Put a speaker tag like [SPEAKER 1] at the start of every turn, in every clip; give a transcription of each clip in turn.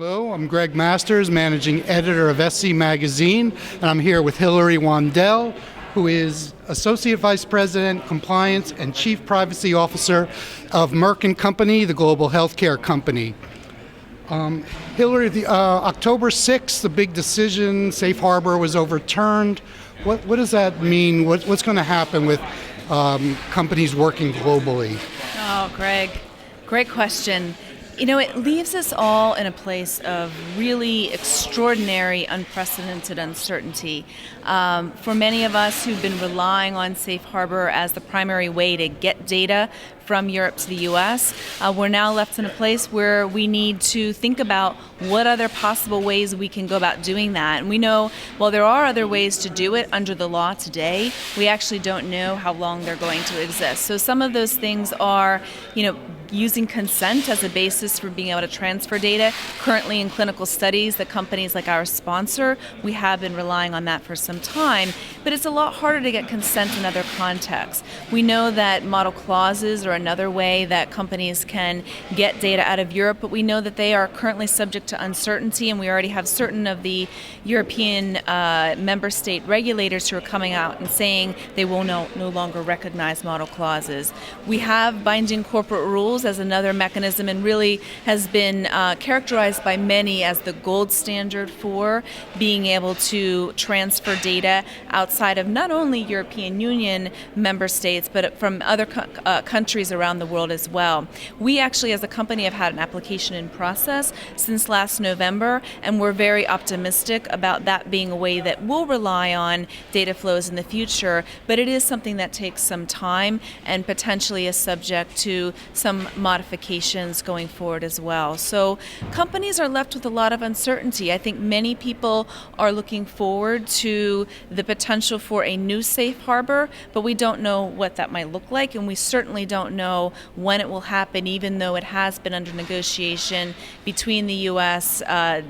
[SPEAKER 1] Hello, I'm Greg Masters, managing editor of SC Magazine, and I'm here with Hillary Wandel, who is Associate Vice President, Compliance and Chief Privacy Officer of Merck & Company, the global healthcare company. Hillary, October 6th, the big decision, Safe Harbor was overturned. What does that mean? What's going to happen with companies working globally?
[SPEAKER 2] Oh, Greg, great question. You know, it leaves us all in a place of really extraordinary, unprecedented uncertainty. For many of us who've been relying on Safe Harbor as the primary way to get data from Europe to the U.S., we're now left in a place where we need to think about what other possible ways we can go about doing that. And we know, while there are other ways to do it under the law today, we actually don't know how long they're going to exist. So some of those things are, using consent as a basis for being able to transfer data. Currently in clinical studies that companies like ours sponsor, we have been relying on that for some time, but it's a lot harder to get consent in other contexts. We know that model clauses are another way that companies can get data out of Europe, but we know that they are currently subject to uncertainty, and we already have certain of the European member state regulators who are coming out and saying they will no longer recognize model clauses. We have binding corporate rules as another mechanism, and really has been characterized by many as the gold standard for being able to transfer data outside of not only European Union member states, but from other countries around the world as well. We actually, as a company, have had an application in process since last November, and we're very optimistic about that being a way that we'll rely on data flows in the future, but it is something that takes some time and potentially is subject to some modifications going forward as well. So companies are left with a lot of uncertainty. I think many people are looking forward to the potential for a new safe harbor, but we don't know what that might look like, and we certainly don't know when it will happen, even though it has been under negotiation between the U.S.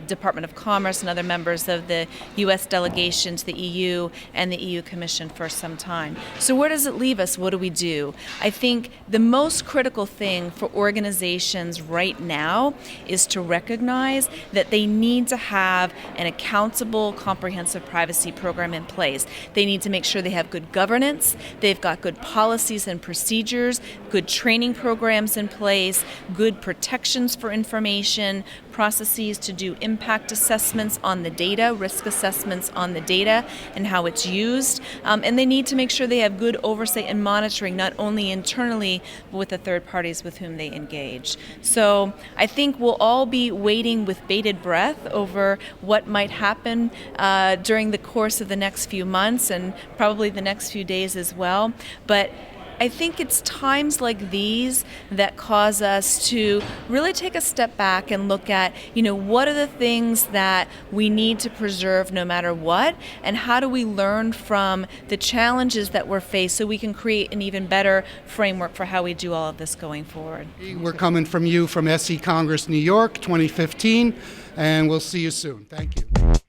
[SPEAKER 2] Department of Commerce and other members of the U.S. delegation to the EU and the EU Commission for some time. So where does it leave us? What do we do? I think the most critical thing for organizations right now is to recognize that they need to have an accountable, comprehensive privacy program in place. They need to make sure they have good governance, they've got good policies and procedures, good training programs in place, good protections for information, processes to do impact assessments on the data, risk assessments on the data and how it's used, and they need to make sure they have good oversight and monitoring, not only internally, but with the third parties with whom they engage. So I think we'll all be waiting with bated breath over what might happen during the course of the next few months and probably the next few days as well. But I think it's times like these that cause us to really take a step back and look at, what are the things that we need to preserve no matter what, and how do we learn from the challenges that we're faced so we can create an even better framework for how we do all of this going forward.
[SPEAKER 1] We're coming from you from SC Congress New York 2015, and we'll see you soon. Thank you.